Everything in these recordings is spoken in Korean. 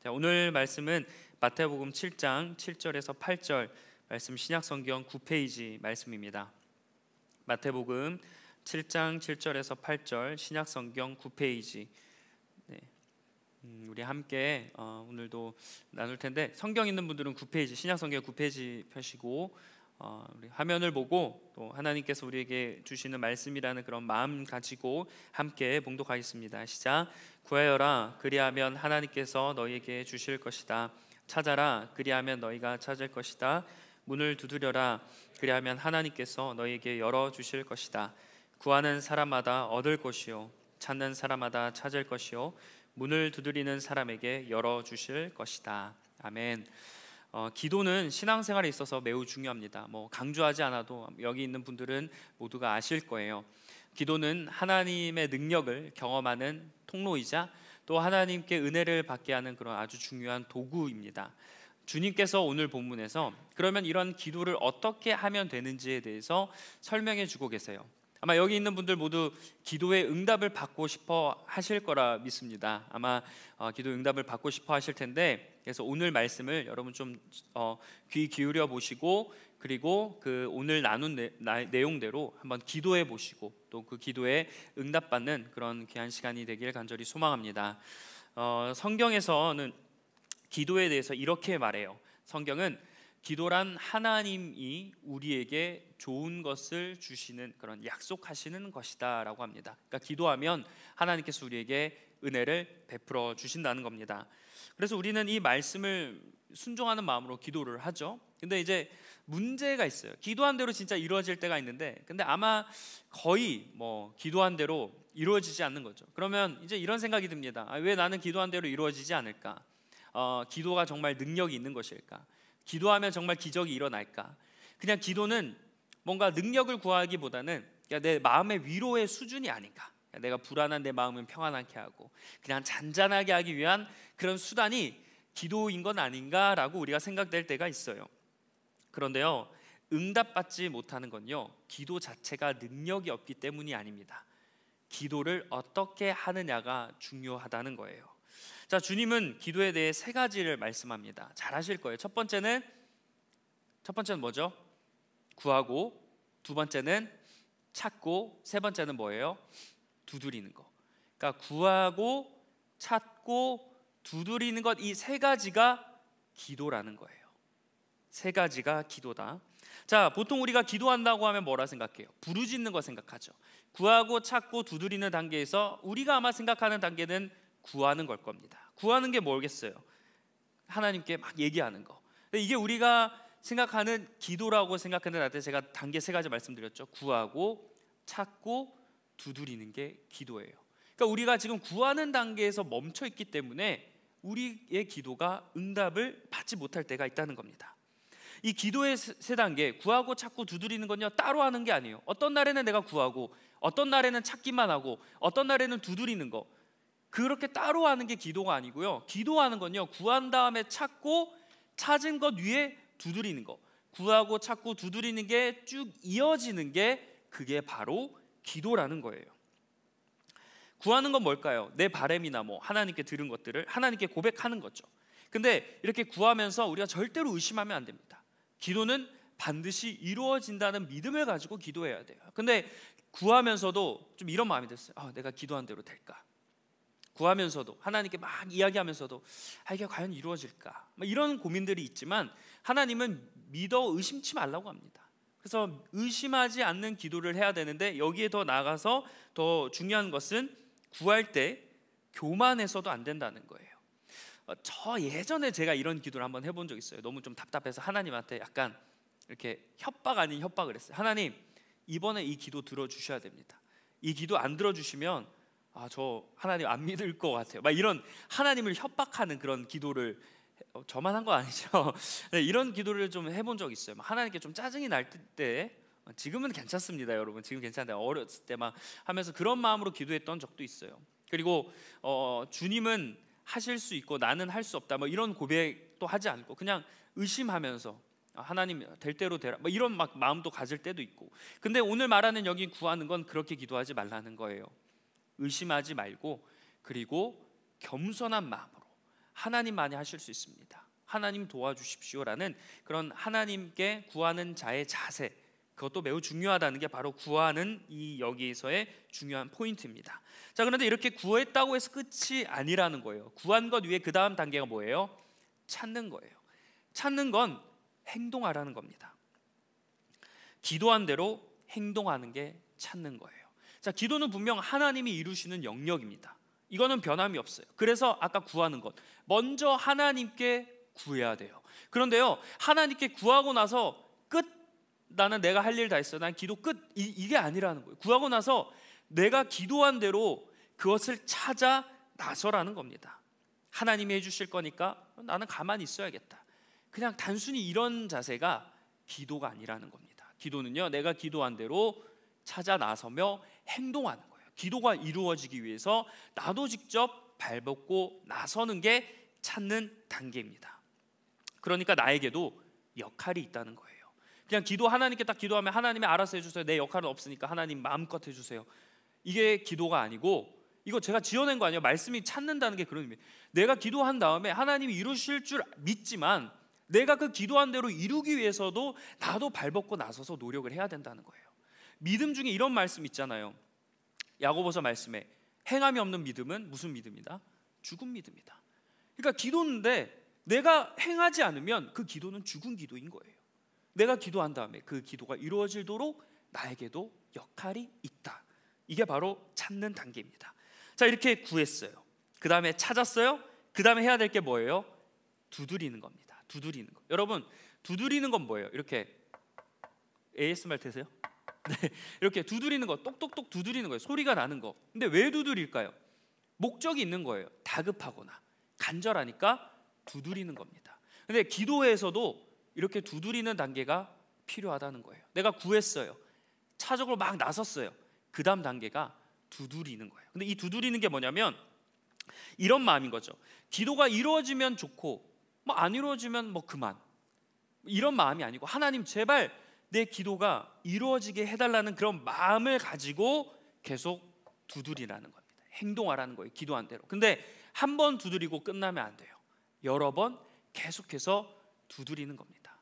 자, 오늘 말씀은 마태복음 7장 7절에서 8절 말씀, 신약성경 9페이지 말씀입니다. 마태복음 7장 7절에서 8절 신약성경 9페이지. 네. 우리 함께 오늘도 나눌 텐데, 성경 있는 분들은 9페이지, 신약성경 9페이지 펴시고 우리 화면을 보고 또 하나님께서 우리에게 주시는 말씀이라는 그런 마음 가지고 함께 봉독하겠습니다. 시작. 구하여라, 그리하면 하나님께서 너희에게 주실 것이다. 찾아라, 그리하면 너희가 찾을 것이다. 문을 두드려라, 그리하면 하나님께서 너희에게 열어주실 것이다. 구하는 사람마다 얻을 것이요, 찾는 사람마다 찾을 것이요, 문을 두드리는 사람에게 열어주실 것이다. 아멘. 기도는 신앙생활에 있어서 매우 중요합니다. 강조하지 않아도 여기 있는 분들은 모두가 아실 거예요. 기도는 하나님의 능력을 경험하는 통로이자 또 하나님께 은혜를 받게 하는 그런 아주 중요한 도구입니다. 주님께서 오늘 본문에서 그러면 이런 기도를 어떻게 하면 되는지에 대해서 설명해 주고 계세요. 아마 여기 있는 분들 모두 기도의 응답을 받고 싶어 하실 거라 믿습니다. 아마 기도 응답을 받고 싶어 하실 텐데, 그래서 오늘 말씀을 여러분 좀 귀 기울여 보시고, 그리고 그 오늘 나눈 내용대로 한번 기도해 보시고 또 그 기도에 응답받는 그런 귀한 시간이 되길 간절히 소망합니다. 성경에서는 기도에 대해서 이렇게 말해요. 성경은 기도란 하나님이 우리에게 좋은 것을 주시는 그런 약속하시는 것이다 라고 합니다. 그러니까 기도하면 하나님께서 우리에게 은혜를 베풀어 주신다는 겁니다. 그래서 우리는 이 말씀을 순종하는 마음으로 기도를 하죠. 근데 이제 문제가 있어요. 기도한 대로 진짜 이루어질 때가 있는데, 근데 아마 거의 기도한 대로 이루어지지 않는 거죠. 그러면 이제 이런 생각이 듭니다. 왜 나는 기도한 대로 이루어지지 않을까? 기도가 정말 능력이 있는 것일까? 기도하면 정말 기적이 일어날까? 그냥 기도는 뭔가 능력을 구하기보다는 내 마음의 위로의 수준이 아닌가? 내가 불안한 내 마음을 평안하게 하고 그냥 잔잔하게 하기 위한 그런 수단이 기도인 건 아닌가라고 우리가 생각될 때가 있어요. 그런데요, 응답받지 못하는 건요, 기도 자체가 능력이 없기 때문이 아닙니다. 기도를 어떻게 하느냐가 중요하다는 거예요. 자, 주님은 기도에 대해 세 가지를 말씀합니다. 잘 아실 거예요. 첫 번째는 뭐죠? 구하고, 두 번째는 찾고, 세 번째는 뭐예요? 두드리는 거. 그러니까 구하고, 찾고, 두드리는 것, 이 세 가지가 기도라는 거예요. 세 가지가 기도다. 자, 보통 우리가 기도한다고 하면 뭐라 생각해요? 부르짖는 거 생각하죠. 구하고 찾고 두드리는 단계에서 우리가 아마 생각하는 단계는 구하는 걸 겁니다. 구하는 게 뭐겠어요? 하나님께 막 얘기하는 거. 이게 우리가 생각하는 기도라고 생각하는, 제가 단계 세 가지 말씀드렸죠. 구하고 찾고 두드리는 게 기도예요. 그러니까 우리가 지금 구하는 단계에서 멈춰 있기 때문에 우리의 기도가 응답을 받지 못할 때가 있다는 겁니다. 이 기도의 세 단계, 구하고 찾고 두드리는 건요, 따로 하는 게 아니에요. 어떤 날에는 내가 구하고, 어떤 날에는 찾기만 하고, 어떤 날에는 두드리는 거, 그렇게 따로 하는 게 기도가 아니고요. 기도하는 건요, 구한 다음에 찾고, 찾은 것 위에 두드리는 거, 구하고 찾고 두드리는 게 쭉 이어지는 게, 그게 바로 기도라는 거예요. 구하는 건 뭘까요? 내 바람이나 하나님께 들은 것들을 하나님께 고백하는 거죠. 근데 이렇게 구하면서 우리가 절대로 의심하면 안 됩니다. 기도는 반드시 이루어진다는 믿음을 가지고 기도해야 돼요. 근데 구하면서도 좀 이런 마음이 들었어요. 내가 기도한 대로 될까? 구하면서도 하나님께 막 이야기하면서도 이게 과연 이루어질까? 이런 고민들이 있지만 하나님은 믿어 의심치 말라고 합니다. 그래서 의심하지 않는 기도를 해야 되는데, 여기에 더 나아가서 더 중요한 것은 구할 때 교만해서도 안 된다는 거예요. 저 예전에 제가 이런 기도를 한번 해본 적 있어요. 너무 좀 답답해서 하나님한테 약간 이렇게 협박 아닌 협박을 했어요. 하나님, 이번에 이 기도 들어주셔야 됩니다. 이 기도 안 들어주시면 저 하나님 안 믿을 것 같아요. 이런 하나님을 협박하는 그런 기도를, 저만 한 거 아니죠? 이런 기도를 좀 해본 적 있어요. 하나님께 좀 짜증이 날 때, 지금은 괜찮습니다, 여러분. 지금 괜찮은데 어렸을 때 막 하면서 그런 마음으로 기도했던 적도 있어요. 그리고 주님은 하실 수 있고 나는 할 수 없다, 이런 고백도 하지 않고 그냥 의심하면서 하나님 될 대로 되라, 이런 마음도 가질 때도 있고. 근데 오늘 말하는 여기 구하는 건 그렇게 기도하지 말라는 거예요. 의심하지 말고, 그리고 겸손한 마음으로 하나님만이 하실 수 있습니다. 하나님 도와주십시오라는 그런 하나님께 구하는 자의 자세, 그것도 매우 중요하다는 게 바로 구하는 이 여기에서의 중요한 포인트입니다. 자, 그런데 이렇게 구했다고 해서 끝이 아니라는 거예요. 구한 것 위에 그 다음 단계가 뭐예요? 찾는 거예요. 찾는 건 행동하라는 겁니다. 기도한 대로 행동하는 게 찾는 거예요. 자, 기도는 분명 하나님이 이루시는 영역입니다. 이거는 변함이 없어요. 그래서 아까 구하는 것, 먼저 하나님께 구해야 돼요. 그런데요, 하나님께 구하고 나서 끝, 나는 내가 할 일 다 했어, 난 기도 끝, 이게 아니라는 거예요. 구하고 나서 내가 기도한 대로 그것을 찾아 나서라는 겁니다. 하나님이 해주실 거니까 나는 가만히 있어야겠다, 그냥 단순히 이런 자세가 기도가 아니라는 겁니다. 기도는요, 내가 기도한 대로 찾아 나서며 행동하는 거예요. 기도가 이루어지기 위해서 나도 직접 발벗고 나서는 게 찾는 단계입니다. 그러니까 나에게도 역할이 있다는 거예요. 그냥 기도, 하나님께 딱 기도하면 하나님이 알아서 해주세요, 내 역할은 없으니까 하나님 마음껏 해주세요, 이게 기도가 아니고, 이거 제가 지어낸 거 아니에요. 말씀이 찾는다는 게 그런 의미예요. 내가 기도한 다음에 하나님이 이루실 줄 믿지만 내가 그 기도한 대로 이루기 위해서도 나도 발벗고 나서서 노력을 해야 된다는 거예요. 믿음 중에 이런 말씀 있잖아요. 야고보서 말씀에 행함이 없는 믿음은 무슨 믿음이다? 죽은 믿음이다. 그러니까 기도인데 내가 행하지 않으면 그 기도는 죽은 기도인 거예요. 내가 기도한 다음에 그 기도가 이루어지도록 나에게도 역할이 있다. 이게 바로 찾는 단계입니다. 자, 이렇게 구했어요. 그 다음에 찾았어요. 그 다음에 해야 될 게 뭐예요? 두드리는 겁니다. 두드리는 거. 여러분, 두드리는 건 뭐예요? 이렇게 ASMR 되세요? 네, 이렇게 두드리는 거, 똑똑똑 두드리는 거예요. 소리가 나는 거. 근데 왜 두드릴까요? 목적이 있는 거예요. 다급하거나 간절하니까 두드리는 겁니다. 근데 기도에서도 이렇게 두드리는 단계가 필요하다는 거예요. 내가 구했어요. 차적으로 막 나섰어요. 그 다음 단계가 두드리는 거예요. 근데 이 두드리는 게 뭐냐면 이런 마음인 거죠. 기도가 이루어지면 좋고 뭐 안 이루어지면 뭐 그만, 이런 마음이 아니고 하나님 제발 내 기도가 이루어지게 해달라는 그런 마음을 가지고 계속 두드리라는 겁니다. 행동하라는 거예요. 기도한 대로. 근데 한 번 두드리고 끝나면 안 돼요. 여러 번 계속해서 두드리는 겁니다.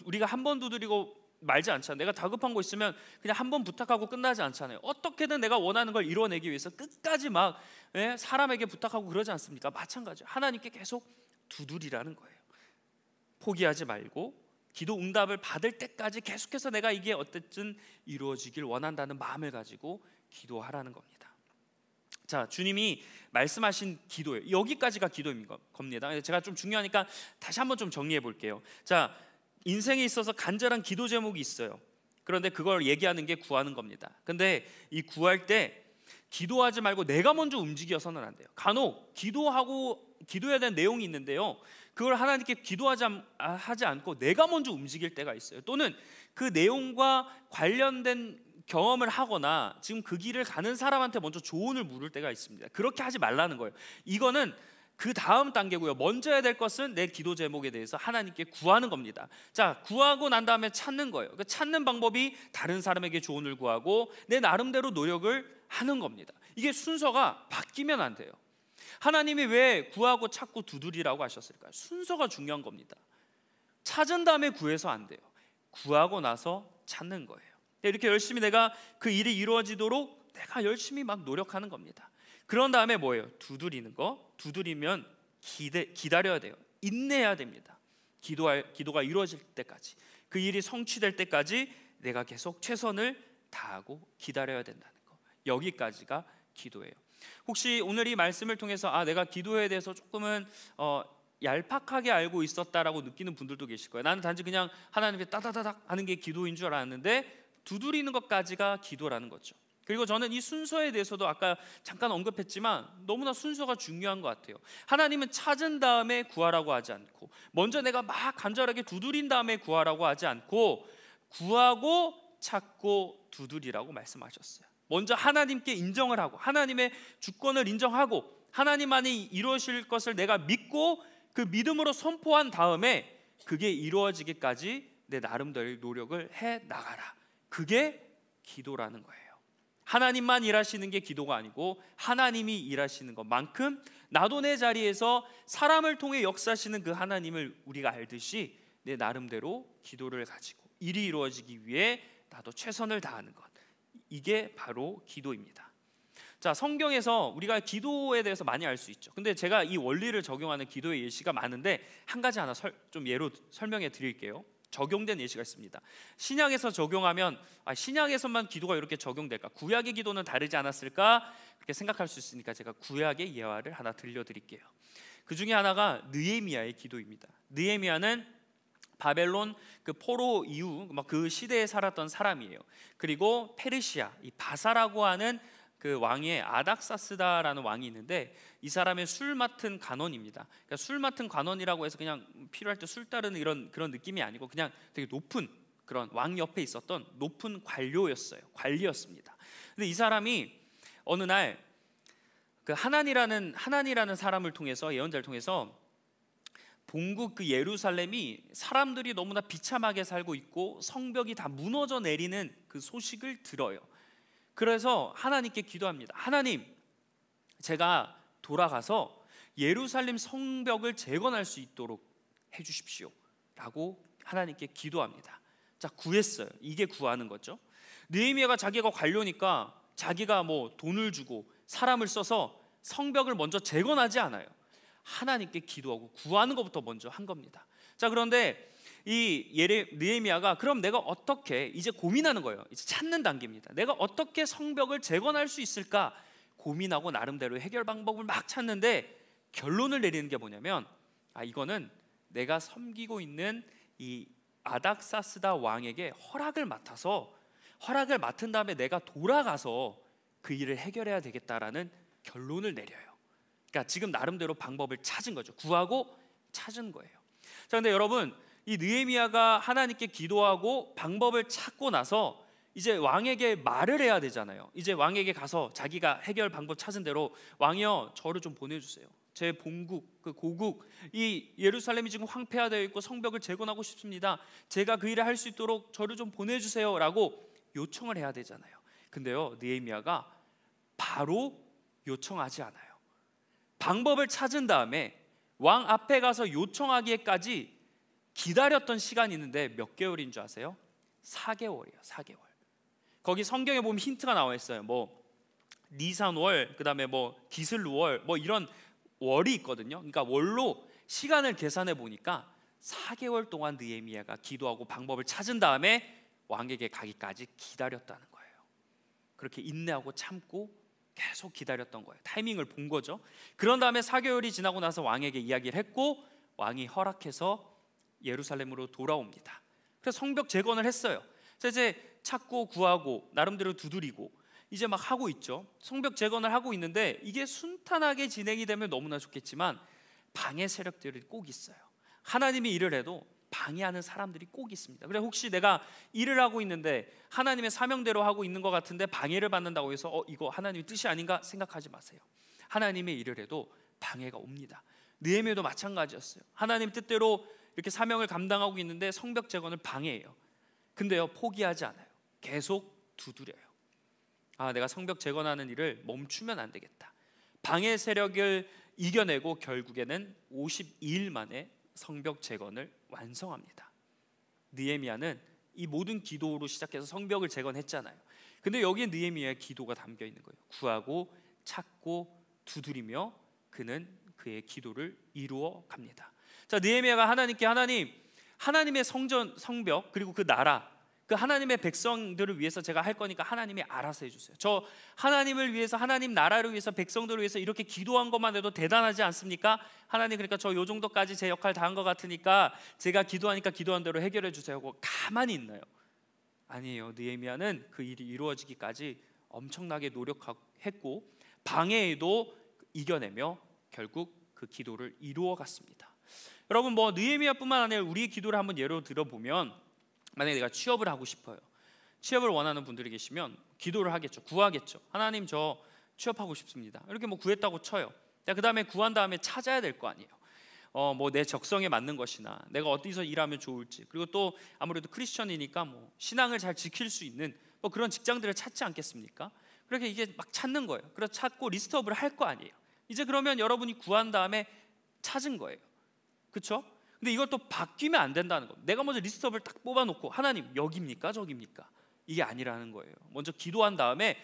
우리가 한 번 두드리고 말지 않잖아요. 내가 다급한 거 있으면 그냥 한 번 부탁하고 끝나지 않잖아요. 어떻게든 내가 원하는 걸 이뤄내기 위해서 끝까지 막 사람에게 부탁하고 그러지 않습니까? 마찬가지예요. 하나님께 계속 두드리라는 거예요. 포기하지 말고 기도 응답을 받을 때까지 계속해서 내가 이게 어쨌든 이루어지길 원한다는 마음을 가지고 기도하라는 겁니다. 자, 주님이 말씀하신 기도예요. 여기까지가 기도인 겁니다. 제가 좀 중요하니까 다시 한번 좀 정리해 볼게요. 자, 인생에 있어서 간절한 기도 제목이 있어요. 그런데 그걸 얘기하는 게 구하는 겁니다. 근데 이 구할 때 기도하지 말고 내가 먼저 움직여서는 안 돼요. 간혹 기도해야 되는 내용이 있는데요, 그걸 하나님께 하지 않고 내가 먼저 움직일 때가 있어요. 또는 그 내용과 관련된 경험을 하거나 지금 그 길을 가는 사람한테 먼저 조언을 물을 때가 있습니다. 그렇게 하지 말라는 거예요. 이거는 그 다음 단계고요. 먼저 해야 될 것은 내 기도 제목에 대해서 하나님께 구하는 겁니다. 자, 구하고 난 다음에 찾는 거예요. 그 찾는 방법이 다른 사람에게 조언을 구하고 내 나름대로 노력을 하는 겁니다. 이게 순서가 바뀌면 안 돼요. 하나님이 왜 구하고 찾고 두드리라고 하셨을까요? 순서가 중요한 겁니다. 찾은 다음에 구해서 안 돼요. 구하고 나서 찾는 거예요. 이렇게 열심히 내가 그 일이 이루어지도록 내가 열심히 막 노력하는 겁니다. 그런 다음에 뭐예요? 두드리는 거. 두드리면 기다려야 돼요. 인내해야 됩니다. 기도가 이루어질 때까지, 그 일이 성취될 때까지 내가 계속 최선을 다하고 기다려야 된다는 거. 여기까지가 기도예요. 혹시 오늘 이 말씀을 통해서 내가 기도에 대해서 조금은 얄팍하게 알고 있었다라고 느끼는 분들도 계실 거예요. 나는 단지 그냥 하나님께 따다다닥 하는 게 기도인 줄 알았는데 두드리는 것까지가 기도라는 거죠. 그리고 저는 이 순서에 대해서도 아까 잠깐 언급했지만 너무나 순서가 중요한 것 같아요. 하나님은 찾은 다음에 구하라고 하지 않고, 먼저 내가 막 간절하게 두드린 다음에 구하라고 하지 않고, 구하고 찾고 두드리라고 말씀하셨어요. 먼저 하나님께 인정을 하고 하나님의 주권을 인정하고 하나님만이 이루어질 것을 내가 믿고 그 믿음으로 선포한 다음에 그게 이루어지기까지 내 나름대로 노력을 해 나가라. 그게 기도라는 거예요. 하나님만 일하시는 게 기도가 아니고 하나님이 일하시는 것만큼 나도 내 자리에서 사람을 통해 역사하시는 그 하나님을 우리가 알듯이 내 나름대로 기도를 가지고 일이 이루어지기 위해 나도 최선을 다하는 것, 이게 바로 기도입니다. 자, 성경에서 우리가 기도에 대해서 많이 알 수 있죠. 근데 제가 이 원리를 적용하는 기도의 예시가 많은데 한 가지 하나 좀 예로 설명해 드릴게요. 적용된 예시가 있습니다. 신약에서 적용하면 신약에서만 기도가 이렇게 적용될까? 구약의 기도는 다르지 않았을까? 그렇게 생각할 수 있으니까 제가 구약의 예화를 하나 들려드릴게요. 그 중에 하나가 느헤미야의 기도입니다. 느헤미야는 바벨론 그 포로 이후 그 시대에 살았던 사람이에요. 그리고 페르시아 이 바사라고 하는 그 왕의 아닥사스다라는 왕이 있는데 이 사람의 술 맡은 관원입니다. 그러니까 술 맡은 관원이라고 해서 그냥 필요할 때 술 따르는 그런 느낌이 아니고 그냥 되게 높은 그런 왕 옆에 있었던 높은 관리였습니다. 근데 이 사람이 어느 날 그 하난이라는 사람을 통해서, 예언자를 통해서 본국 그 예루살렘이 사람들이 너무나 비참하게 살고 있고 성벽이 다 무너져 내리는 그 소식을 들어요. 그래서 하나님께 기도합니다. 하나님, 제가 돌아가서 예루살렘 성벽을 재건할 수 있도록 해주십시오 라고 하나님께 기도합니다. 자, 구했어요. 이게 구하는 거죠. 느헤미야가 자기가 관료니까 자기가 뭐 돈을 주고 사람을 써서 성벽을 먼저 재건하지 않아요. 하나님께 기도하고 구하는 것부터 먼저 한 겁니다. 자, 그런데 이 느헤미야가 그럼 내가 어떻게, 이제 고민하는 거예요. 이제 찾는 단계입니다. 내가 어떻게 성벽을 재건할 수 있을까 고민하고 나름대로 해결 방법을 막 찾는데 결론을 내리는 게 뭐냐면 이거는 내가 섬기고 있는 이 아닥사스다 왕에게 허락을 맡은 다음에 내가 돌아가서 그 일을 해결해야 되겠다라는 결론을 내려요. 그러니까 지금 나름대로 방법을 찾은 거죠. 구하고 찾은 거예요. 자, 근데 여러분, 이 느헤미야가 하나님께 기도하고 방법을 찾고 나서 이제 왕에게 말을 해야 되잖아요. 이제 왕에게 가서 자기가 해결 방법 찾은 대로 왕이여, 저를 좀 보내주세요. 제 본국, 그 고국, 이 예루살렘이 지금 황폐화되어 있고 성벽을 재건하고 싶습니다. 제가 그 일을 할 수 있도록 저를 좀 보내주세요 라고 요청을 해야 되잖아요. 근데요, 느헤미야가 바로 요청하지 않아요. 방법을 찾은 다음에 왕 앞에 가서 요청하기에까지 기다렸던 시간이 있는데 몇 개월인 줄 아세요? 4개월이에요. 4개월. 거기 성경에 보면 힌트가 나와 있어요. 뭐 니산월, 그다음에 뭐 기슬루월, 뭐 이런 월이 있거든요. 그러니까 월로 시간을 계산해 보니까 4개월 동안 느헤미야가 기도하고 방법을 찾은 다음에 왕에게 가기까지 기다렸다는 거예요. 그렇게 인내하고 참고 계속 기다렸던 거예요. 타이밍을 본 거죠. 그런 다음에 4개월이 지나고 나서 왕에게 이야기를 했고 왕이 허락해서 예루살렘으로 돌아옵니다. 그래서 성벽 재건을 했어요. 이제 찾고 구하고 나름대로 두드리고 이제 막 하고 있죠. 성벽 재건을 하고 있는데 이게 순탄하게 진행이 되면 너무나 좋겠지만 방해 세력들이 꼭 있어요. 하나님이 일을 해도 방해하는 사람들이 꼭 있습니다. 그래서 혹시 내가 일을 하고 있는데 하나님의 사명대로 하고 있는 것 같은데 방해를 받는다고 해서 이거 하나님의 뜻이 아닌가 생각하지 마세요. 하나님의 일을 해도 방해가 옵니다. 느헤미야도 마찬가지였어요. 하나님 뜻대로 이렇게 사명을 감당하고 있는데 성벽 재건을 방해해요. 근데요, 포기하지 않아요. 계속 두드려요. 내가 성벽 재건하는 일을 멈추면 안 되겠다. 방해 세력을 이겨내고 결국에는 52일 만에 성벽 재건을 완성합니다. 느헤미야는 이 모든 기도로 시작해서 성벽을 재건했잖아요. 근데 여기에 느헤미야의 기도가 담겨 있는 거예요. 구하고 찾고 두드리며 그는 그의 기도를 이루어 갑니다. 자, 느헤미야가 하나님께 하나님의 성벽 그리고 그 나라, 그 하나님의 백성들을 위해서 제가 할 거니까 하나님이 알아서 해주세요. 저 하나님을 위해서, 하나님 나라를 위해서, 백성들을 위해서 이렇게 기도한 것만 해도 대단하지 않습니까? 하나님, 그러니까 저 요 정도까지 제 역할 다 한 것 같으니까 제가 기도하니까 기도한 대로 해결해 주세요 하고 가만히 있나요? 아니에요. 느헤미야는 그 일이 이루어지기까지 엄청나게 노력했고 방해에도 이겨내며 결국 그 기도를 이루어 갔습니다. 여러분, 뭐 느헤미야뿐만 아니라 우리의 기도를 한번 예로 들어보면, 만약에 내가 취업을 하고 싶어요. 취업을 원하는 분들이 계시면 기도를 하겠죠. 구하겠죠. 하나님, 저 취업하고 싶습니다. 이렇게 뭐 구했다고 쳐요. 그 다음에 구한 다음에 찾아야 될 거 아니에요. 뭐 내 적성에 맞는 것이나 내가 어디서 일하면 좋을지, 그리고 또 아무래도 크리스천이니까 뭐 신앙을 잘 지킬 수 있는 뭐 그런 직장들을 찾지 않겠습니까? 그렇게 이게 막 찾는 거예요. 그래서 찾고 리스트업을 할 거 아니에요. 이제 그러면 여러분이 구한 다음에 찾은 거예요. 그렇죠? 근데 이걸 또 바뀌면 안 된다는 겁니다. 내가 먼저 리스트업을 딱 뽑아놓고 하나님 여기입니까 저기입니까? 이게 아니라는 거예요. 먼저 기도한 다음에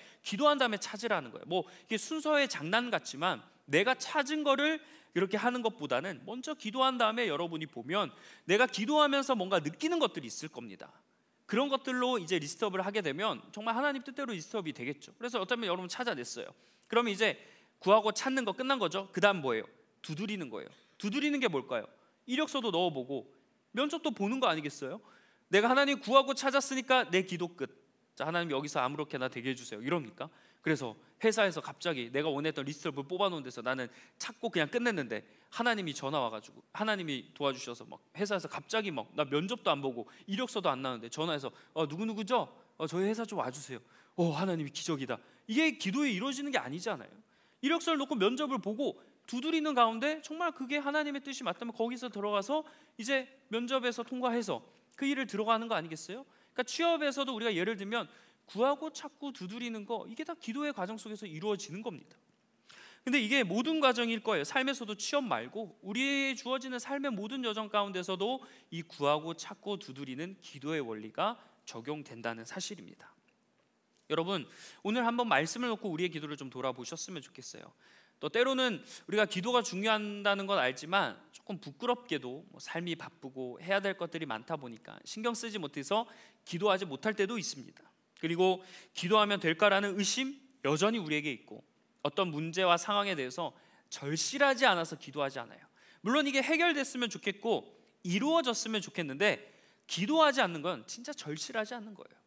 찾으라는 거예요. 뭐 이게 순서의 장난 같지만 내가 찾은 거를 이렇게 하는 것보다는 먼저 기도한 다음에 여러분이 보면 내가 기도하면서 뭔가 느끼는 것들이 있을 겁니다. 그런 것들로 이제 리스트업을 하게 되면 정말 하나님 뜻대로 리스트업이 되겠죠. 그래서 어쩌면 여러분 찾아냈어요. 그러면 이제 구하고 찾는 거 끝난 거죠. 그 다음 뭐예요? 두드리는 거예요. 두드리는 게 뭘까요? 이력서도 넣어보고 면접도 보는 거 아니겠어요? 내가 하나님 구하고 찾았으니까 내 기도 끝. 자, 하나님 여기서 아무렇게나 되게 해주세요. 이럽니까? 그래서 회사에서 갑자기 내가 원했던 리스트업을 뽑아놓은 데서 나는 찾고 그냥 끝냈는데 하나님이 전화 와가지고 하나님이 도와주셔서 막 회사에서 갑자기 막 나 면접도 안 보고 이력서도 안 나오는데 전화해서 누구누구죠? 저희 회사 좀 와주세요. 하나님이 기적이다. 이게 기도에 이루어지는 게 아니잖아요. 이력서를 놓고 면접을 보고 두드리는 가운데 정말 그게 하나님의 뜻이 맞다면 거기서 들어가서 이제 면접에서 통과해서 그 일을 들어가는 거 아니겠어요? 그러니까 취업에서도 우리가 예를 들면 구하고 찾고 두드리는 거 이게 다 기도의 과정 속에서 이루어지는 겁니다. 근데 이게 모든 과정일 거예요. 삶에서도 취업 말고 우리의 주어지는 삶의 모든 여정 가운데서도 이 구하고 찾고 두드리는 기도의 원리가 적용된다는 사실입니다. 여러분 오늘 한번 말씀을 놓고 우리의 기도를 좀 돌아보셨으면 좋겠어요. 또 때로는 우리가 기도가 중요하다는 건 알지만 조금 부끄럽게도 삶이 바쁘고 해야 될 것들이 많다 보니까 신경 쓰지 못해서 기도하지 못할 때도 있습니다. 그리고 기도하면 될까라는 의심 여전히 우리에게 있고 어떤 문제와 상황에 대해서 절실하지 않아서 기도하지 않아요. 물론 이게 해결됐으면 좋겠고 이루어졌으면 좋겠는데 기도하지 않는 건 진짜 절실하지 않는 거예요.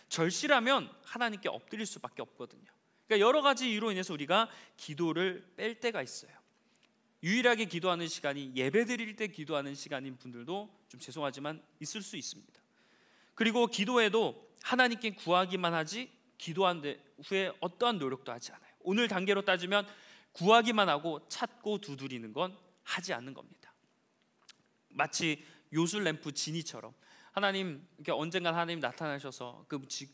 절실하면 하나님께 엎드릴 수밖에 없거든요. 그러니까 여러 가지 이유로 인해서 우리가 기도를 뺄 때가 있어요. 유일하게 기도하는 시간이 예배 드릴 때 기도하는 시간인 분들도 좀 죄송하지만 있을 수 있습니다. 그리고 기도에도 하나님께 구하기만 하지 기도한 후에 어떠한 노력도 하지 않아요. 오늘 단계로 따지면 구하기만 하고 찾고 두드리는 건 하지 않는 겁니다. 마치 요술램프 지니처럼 하나님 이렇게 언젠간 하나님 나타나셔서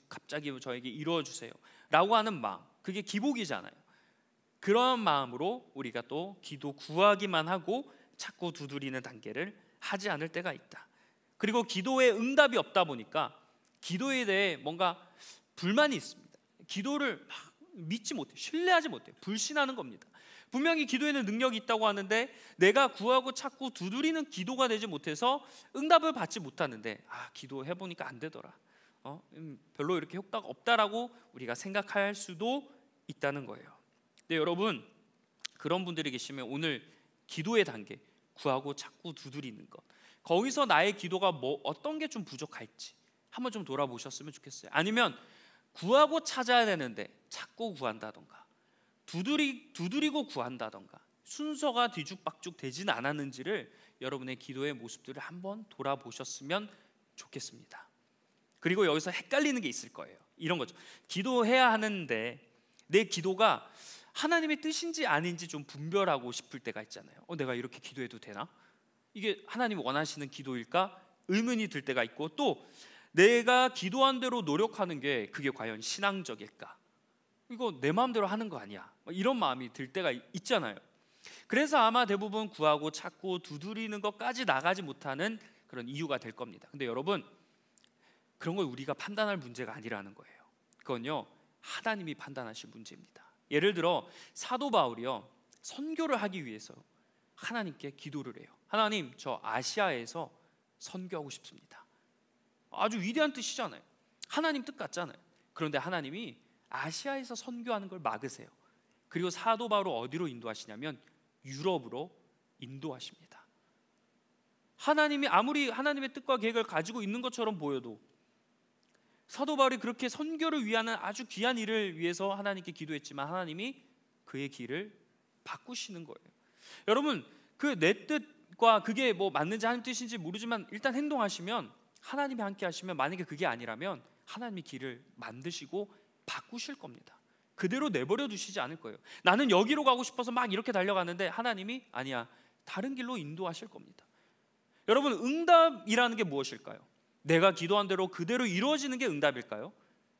갑자기 저에게 이루어 주세요 라고 하는 마음, 그게 기복이잖아요. 그런 마음으로 우리가 또 기도 구하기만 하고 찾고 두드리는 단계를 하지 않을 때가 있다. 그리고 기도에 응답이 없다 보니까 기도에 대해 뭔가 불만이 있습니다. 기도를 막 믿지 못해, 신뢰하지 못해, 불신하는 겁니다. 분명히 기도에는 능력이 있다고 하는데 내가 구하고 찾고 두드리는 기도가 되지 못해서 응답을 받지 못하는데 기도해보니까 안 되더라, 별로 이렇게 효과가 없다라고 우리가 생각할 수도 있다는 거예요. 근데 여러분 그런 분들이 계시면 오늘 기도의 단계 구하고 찾고 두드리는 것, 거기서 나의 기도가 어떤 게 좀 부족할지 한번 좀 돌아보셨으면 좋겠어요. 아니면 구하고 찾아야 되는데 찾고 구한다던가 두드리고 구한다던가 순서가 뒤죽박죽 되진 않았는지를 여러분의 기도의 모습들을 한번 돌아보셨으면 좋겠습니다. 그리고 여기서 헷갈리는 게 있을 거예요. 이런 거죠. 기도해야 하는데 내 기도가 하나님의 뜻인지 아닌지 좀 분별하고 싶을 때가 있잖아요. 내가 이렇게 기도해도 되나? 이게 하나님이 원하시는 기도일까? 의문이 들 때가 있고, 또 내가 기도한 대로 노력하는 게 그게 과연 신앙적일까? 이거 내 마음대로 하는 거 아니야, 이런 마음이 들 때가 있잖아요. 그래서 아마 대부분 구하고 찾고 두드리는 것까지 나가지 못하는 그런 이유가 될 겁니다. 근데 여러분 그런 걸 우리가 판단할 문제가 아니라는 거예요. 그건요 하나님이 판단하실 문제입니다. 예를 들어 사도 바울이요 선교를 하기 위해서 하나님께 기도를 해요. 하나님, 저 아시아에서 선교하고 싶습니다. 아주 위대한 뜻이잖아요. 하나님 뜻 같잖아요. 그런데 하나님이 아시아에서 선교하는 걸 막으세요. 그리고 사도 바울을 어디로 인도하시냐면 유럽으로 인도하십니다. 하나님이 아무리 하나님의 뜻과 계획을 가지고 있는 것처럼 보여도 사도 바울이 그렇게 선교를 위한 아주 귀한 일을 위해서 하나님께 기도했지만 하나님이 그의 길을 바꾸시는 거예요. 여러분, 그 내 뜻과 그게 맞는지 하나님 뜻인지 모르지만 일단 행동하시면, 하나님이 함께 하시면, 만약에 그게 아니라면 하나님이 길을 만드시고 바꾸실 겁니다. 그대로 내버려 두시지 않을 거예요. 나는 여기로 가고 싶어서 막 이렇게 달려가는데 하나님이 아니야, 다른 길로 인도하실 겁니다. 여러분, 응답이라는 게 무엇일까요? 내가 기도한 대로 그대로 이루어지는 게 응답일까요?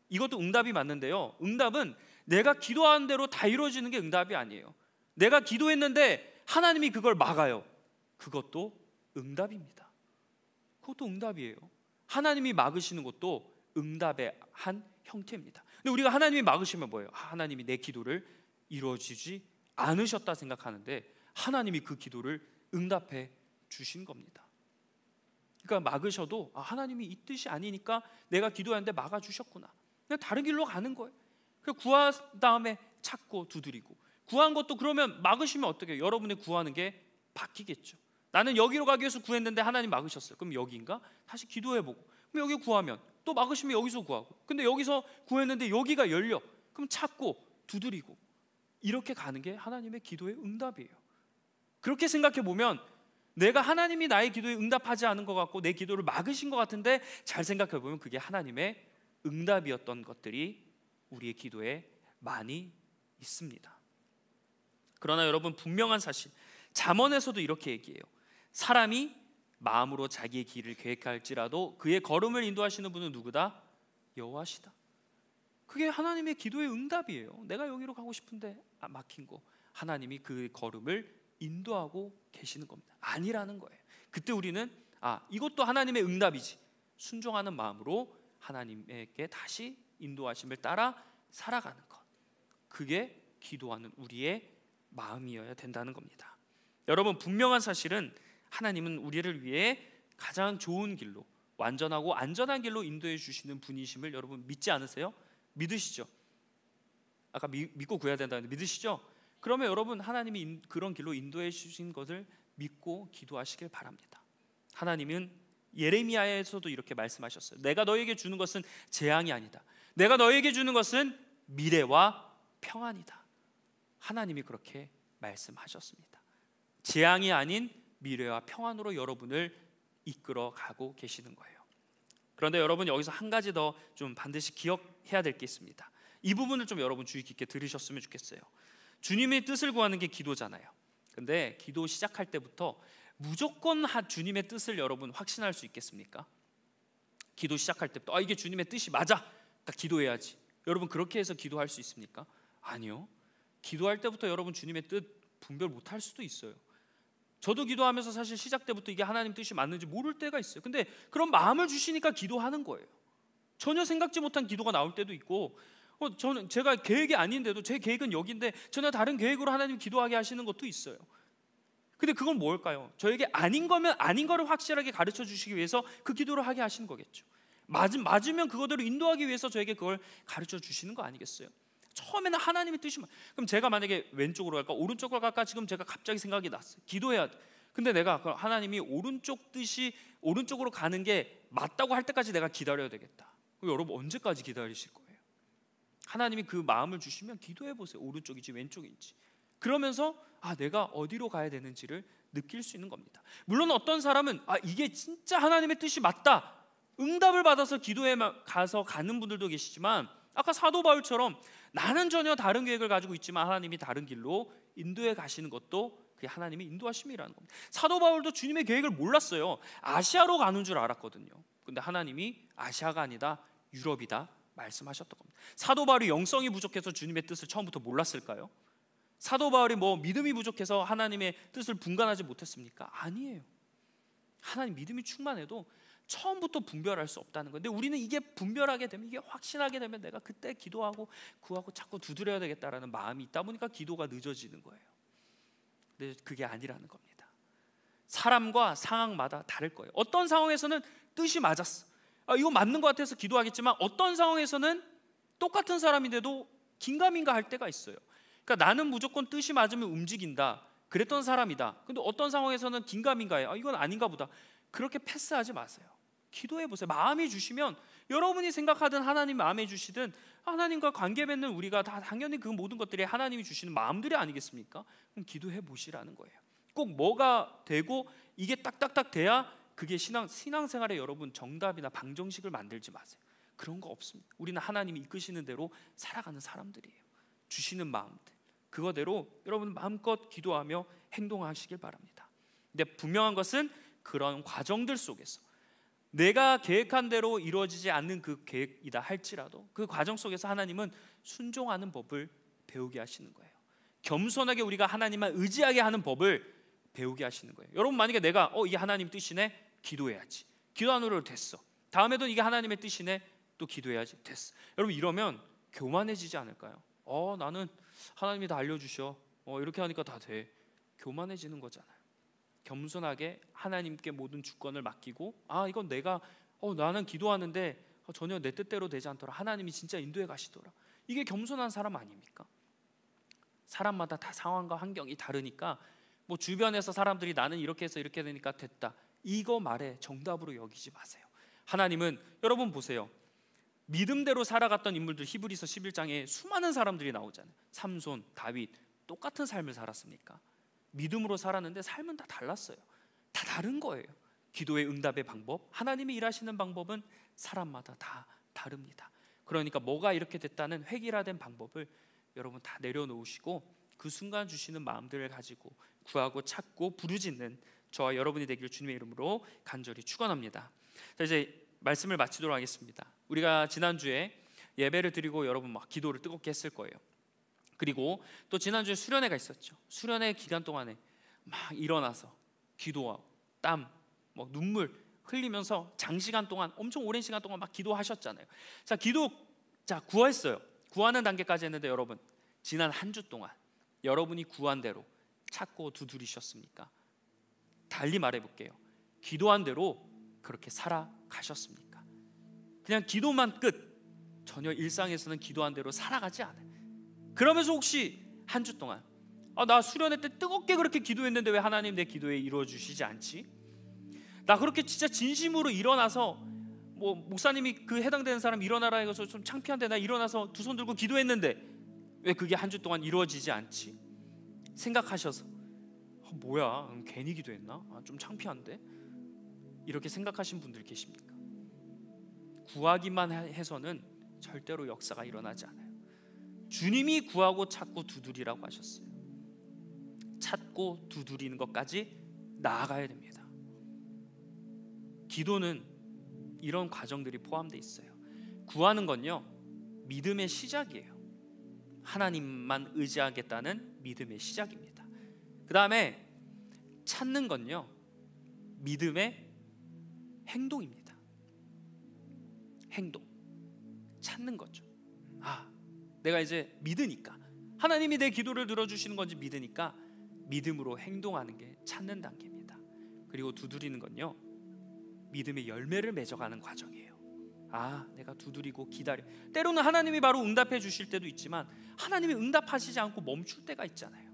이것도 응답이 맞는데요, 응답은 내가 기도한 대로 다 이루어지는 게 응답이 아니에요. 내가 기도했는데 하나님이 그걸 막아요. 그것도 응답입니다. 그것도 응답이에요. 하나님이 막으시는 것도 응답의 한 형태입니다. 근데 우리가 하나님이 막으시면 뭐예요? 하나님이 내 기도를 이루어지지 않으셨다 생각하는데 하나님이 그 기도를 응답해 주신 겁니다. 그러니까 막으셔도 하나님이 이 뜻이 아니니까 내가 기도하는데 막아주셨구나. 그냥 다른 길로 가는 거예요. 구한 다음에 찾고 두드리고, 구한 것도 그러면 막으시면 어떻게 해요? 여러분이 구하는 게 바뀌겠죠. 나는 여기로 가기 위해서 구했는데 하나님 막으셨어요. 그럼 여기인가? 다시 기도해보고, 그럼 여기 구하면 또 막으시면 여기서 구하고, 근데 여기서 구했는데 여기가 열려. 그럼 찾고 두드리고, 이렇게 가는 게 하나님의 기도의 응답이에요. 그렇게 생각해 보면 내가 하나님이 나의 기도에 응답하지 않은 것 같고 내 기도를 막으신 것 같은데, 잘 생각해 보면 그게 하나님의 응답이었던 것들이 우리의 기도에 많이 있습니다. 그러나 여러분, 분명한 사실, 잠언에서도 이렇게 얘기해요. 사람이 마음으로 자기의 길을 계획할지라도 그의 걸음을 인도하시는 분은 누구다? 여호와시다. 그게 하나님의 기도의 응답이에요. 내가 여기로 가고 싶은데 막힌 거, 하나님이 그 걸음을 인도하고 계시는 겁니다. 아니라는 거예요. 그때 우리는 이것도 하나님의 응답이지, 순종하는 마음으로 하나님에게 다시 인도하심을 따라 살아가는 것, 그게 기도하는 우리의 마음이어야 된다는 겁니다. 여러분, 분명한 사실은 하나님은 우리를 위해 가장 좋은 길로, 완전하고 안전한 길로 인도해 주시는 분이심을 여러분 믿지 않으세요? 믿으시죠? 아까 믿고 구해야 된다는데 믿으시죠? 그러면 여러분, 하나님이 그런 길로 인도해 주신 것을 믿고 기도하시길 바랍니다. 하나님은 예레미야에서도 이렇게 말씀하셨어요. 내가 너에게 주는 것은 재앙이 아니다. 내가 너에게 주는 것은 미래와 평안이다. 하나님이 그렇게 말씀하셨습니다. 재앙이 아닌 미래와 평안으로 여러분을 이끌어 가고 계시는 거예요. 그런데 여러분, 여기서 한 가지 더 좀 반드시 기억해야 될 게 있습니다. 이 부분을 좀 여러분 주의 깊게 들으셨으면 좋겠어요. 주님의 뜻을 구하는 게 기도잖아요. 근데 기도 시작할 때부터 무조건 주님의 뜻을 여러분 확신할 수 있겠습니까? 기도 시작할 때부터 이게 주님의 뜻이 맞아, 딱 기도해야지, 여러분 그렇게 해서 기도할 수 있습니까? 아니요. 기도할 때부터 여러분 주님의 뜻 분별 못할 수도 있어요. 저도 기도하면서 사실 시작 때부터 이게 하나님 뜻이 맞는지 모를 때가 있어요. 근데 그런 마음을 주시니까 기도하는 거예요. 전혀 생각지 못한 기도가 나올 때도 있고, 저는 제가 계획이 아닌데도 제 계획은 여기인데 전혀 다른 계획으로 하나님 기도하게 하시는 것도 있어요. 근데 그건 뭘까요? 저에게 아닌 거면 아닌 거를 확실하게 가르쳐 주시기 위해서 그 기도를 하게 하시는 거겠죠. 맞으면 그거대로 인도하기 위해서 저에게 그걸 가르쳐 주시는 거 아니겠어요? 처음에는 하나님의 뜻이만, 그럼 제가 만약에 왼쪽으로 갈까 오른쪽으로 갈까, 지금 제가 갑자기 생각이 났어요. 기도해야 돼. 근데 내가 하나님이 오른쪽 뜻이 오른쪽으로 가는 게 맞다고 할 때까지 내가 기다려야 되겠다. 그럼 여러분 언제까지 기다리실 거예요? 하나님이 그 마음을 주시면 기도해 보세요. 오른쪽인지 왼쪽인지. 그러면서 내가 어디로 가야 되는지를 느낄 수 있는 겁니다. 물론 어떤 사람은 이게 진짜 하나님의 뜻이 맞다, 응답을 받아서 기도에 가서 가는 분들도 계시지만, 아까 사도 바울처럼 나는 전혀 다른 계획을 가지고 있지만 하나님이 다른 길로 인도해 가시는 것도 그게 하나님의 인도하심이라는 겁니다. 사도 바울도 주님의 계획을 몰랐어요. 아시아로 가는 줄 알았거든요. 근데 하나님이 아시아가 아니다, 유럽이다 말씀하셨던 겁니다. 사도 바울이 영성이 부족해서 주님의 뜻을 처음부터 몰랐을까요? 사도 바울이 믿음이 부족해서 하나님의 뜻을 분간하지 못했습니까? 아니에요. 하나님 믿음이 충만해도 처음부터 분별할 수 없다는 건데, 우리는 이게 분별하게 되면, 이게 확신하게 되면 내가 그때 기도하고 구하고 자꾸 두드려야 되겠다라는 마음이 있다 보니까 기도가 늦어지는 거예요. 근데 그게 아니라는 겁니다. 사람과 상황마다 다를 거예요. 어떤 상황에서는 뜻이 맞았어, 이거 맞는 것 같아서 기도하겠지만, 어떤 상황에서는 똑같은 사람인데도 긴가민가 할 때가 있어요. 그러니까 나는 무조건 뜻이 맞으면 움직인다, 그랬던 사람이다. 근데 어떤 상황에서는 긴가민가해, 이건 아닌가 보다. 그렇게 패스하지 마세요. 기도해 보세요. 마음이 주시면, 여러분이 생각하든 하나님 마음에 주시든, 하나님과 관계 맺는 우리가 다 당연히 그 모든 것들이 하나님이 주시는 마음들이 아니겠습니까? 그럼 기도해 보시라는 거예요. 꼭 뭐가 되고 이게 딱딱딱 돼야 그게 신앙생활에 여러분 정답이나 방정식을 만들지 마세요. 그런 거 없습니다. 우리는 하나님이 이끄시는 대로 살아가는 사람들이에요. 주시는 마음들, 그거대로 여러분 마음껏 기도하며 행동하시길 바랍니다. 근데 분명한 것은 그런 과정들 속에서 내가 계획한 대로 이루어지지 않는 그 계획이다 할지라도 그 과정 속에서 하나님은 순종하는 법을 배우게 하시는 거예요. 겸손하게 우리가 하나님만 의지하게 하는 법을 배우게 하시는 거예요. 여러분, 만약에 내가 이게 하나님 뜻이네, 기도해야지. 기도하느라고 됐어. 다음에도 이게 하나님의 뜻이네, 또 기도해야지. 됐어. 여러분, 이러면 교만해지지 않을까요? 나는 하나님이 다 알려주셔. 이렇게 하니까 다 돼. 교만해지는 거잖아요. 겸손하게 하나님께 모든 주권을 맡기고, 이건 내가 나는 기도하는데 전혀 내 뜻대로 되지 않더라. 하나님이 진짜 인도해 가시더라. 이게 겸손한 사람 아닙니까? 사람마다 다 상황과 환경이 다르니까 뭐 주변에서 사람들이 나는 이렇게 해서 이렇게 되니까 됐다, 이거 말에 정답으로 여기지 마세요. 하나님은, 여러분 보세요. 믿음대로 살아갔던 인물들, 히브리서 11장에 수많은 사람들이 나오잖아요. 삼손, 다윗, 똑같은 삶을 살았습니까? 믿음으로 살았는데 삶은 다 달랐어요. 다 다른 거예요. 기도의 응답의 방법, 하나님이 일하시는 방법은 사람마다 다 다릅니다. 그러니까 뭐가 이렇게 됐다는 획일화된 방법을 여러분 다 내려놓으시고 그 순간 주시는 마음들을 가지고 구하고 찾고 부르짖는 저와 여러분이 되기를 주님의 이름으로 간절히 축원합니다. 자, 이제 말씀을 마치도록 하겠습니다. 우리가 지난주에 예배를 드리고 여러분 막 기도를 뜨겁게 했을 거예요. 그리고 또 지난주에 수련회가 있었죠. 수련회 기간 동안에 막 일어나서 기도하고 땀, 뭐 눈물 흘리면서 장시간 동안, 엄청 오랜 시간 동안 막 기도하셨잖아요. 자, 구했어요. 구하는 단계까지 했는데 여러분, 지난 한 주 동안 여러분이 구한 대로 찾고 두드리셨습니까? 달리 말해볼게요. 기도한 대로 그렇게 살아가셨습니까? 그냥 기도만 끝, 전혀 일상에서는 기도한 대로 살아가지 않아요. 그러면서 혹시 한 주 동안 나 수련회 때 뜨겁게 그렇게 기도했는데 왜 하나님 내 기도에 이루어 주시지 않지? 나 그렇게 진짜 진심으로 일어나서 뭐 목사님이 그 해당되는 사람 일어나라 해서 좀 창피한데 나 일어나서 두 손 들고 기도했는데 왜 그게 한 주 동안 이루어지지 않지? 생각하셔서 뭐야, 괜히 기도했나? 좀 창피한데? 이렇게 생각하신 분들 계십니까? 구하기만 해서는 절대로 역사가 일어나지 않아요. 주님이 구하고 찾고 두드리라고 하셨어요. 찾고 두드리는 것까지 나아가야 됩니다. 기도는 이런 과정들이 포함되어 있어요. 구하는 건요, 믿음의 시작이에요. 하나님만 의지하겠다는 믿음의 시작입니다. 그 다음에 찾는 건요, 믿음의 행동입니다. 행동, 찾는 거죠. 내가 이제 믿으니까, 하나님이 내 기도를 들어주시는 건지 믿으니까 믿음으로 행동하는 게 찾는 단계입니다. 그리고 두드리는 건요, 믿음의 열매를 맺어가는 과정이에요. 내가 두드리고 기다려. 때로는 하나님이 바로 응답해 주실 때도 있지만 하나님이 응답하시지 않고 멈출 때가 있잖아요.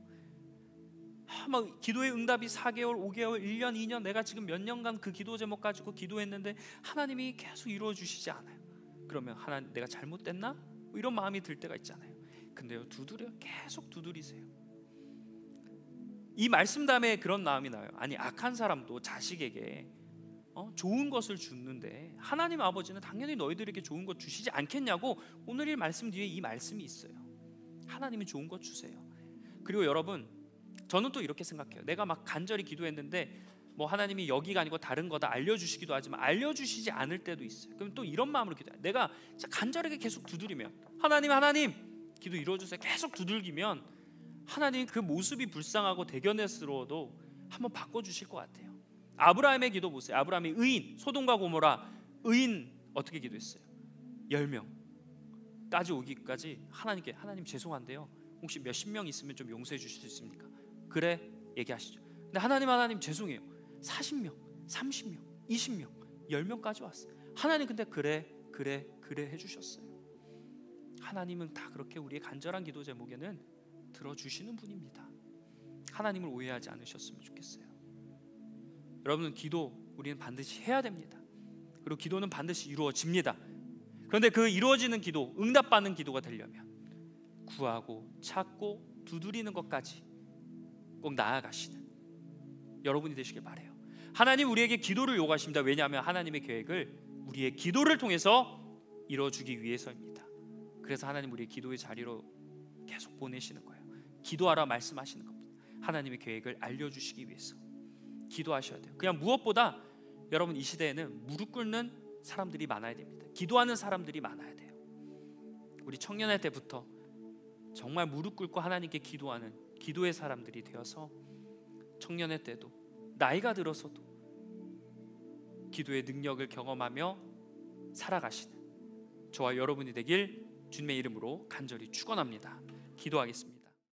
막 기도의 응답이 4개월, 5개월, 1년, 2년, 내가 지금 몇 년간 그 기도 제목 가지고 기도했는데 하나님이 계속 이루어 주시지 않아요. 그러면 하나님, 내가 잘못됐나? 이런 마음이 들 때가 있잖아요. 근데요, 계속 두드리세요. 이 말씀 다음에 그런 마음이 나요. 아니, 악한 사람도 자식에게 좋은 것을 주는데 하나님 아버지는 당연히 너희들에게 좋은 것 주시지 않겠냐고. 오늘 이 말씀 뒤에 이 말씀이 있어요. 하나님이 좋은 것 주세요. 그리고 여러분, 저는 또 이렇게 생각해요. 내가 막 간절히 기도했는데 뭐 하나님이 여기가 아니고 다른 거다 알려주시기도 하지만 알려주시지 않을 때도 있어요. 그럼 또 이런 마음으로 기도해요. 내가 진짜 간절하게 계속 두드리면 하나님 기도 이루어주세요 계속 두들기면 하나님 그 모습이 불쌍하고 대견스러워도 한번 바꿔주실 것 같아요. 아브라함의 기도 보세요. 아브라함이 의인, 소돔과 고모라 의인 어떻게 기도했어요? 10명까지 오기까지 하나님께, 하나님 죄송한데요, 혹시 몇십 명 있으면 좀 용서해 주실 수 있습니까? 그래, 얘기하시죠. 근데 하나님 죄송해요, 40명, 30명, 20명, 10명까지 왔어요. 하나님 근데 그래 해주셨어요. 하나님은 다 그렇게 우리의 간절한 기도 제목에는 들어주시는 분입니다. 하나님을 오해하지 않으셨으면 좋겠어요. 여러분, 기도 우리는 반드시 해야 됩니다. 그리고 기도는 반드시 이루어집니다. 그런데 그 이루어지는 기도, 응답받는 기도가 되려면 구하고 찾고 두드리는 것까지 꼭 나아가시는 여러분이 되시길 바라요. 하나님 우리에게 기도를 요구하십니다. 왜냐하면 하나님의 계획을 우리의 기도를 통해서 이루어주기 위해서입니다. 그래서 하나님 우리의 기도의 자리로 계속 보내시는 거예요. 기도하라 말씀하시는 겁니다. 하나님의 계획을 알려주시기 위해서 기도하셔야 돼요. 그냥 무엇보다 여러분, 이 시대에는 무릎 꿇는 사람들이 많아야 됩니다. 기도하는 사람들이 많아야 돼요. 우리 청년의 때부터 정말 무릎 꿇고 하나님께 기도하는 기도의 사람들이 되어서 청년의 때도 나이가 들어서도 기도의 능력을 경험하며 살아가시는 저와 여러분이 되길 주님의 이름으로 간절히 축원합니다. 기도하겠습니다.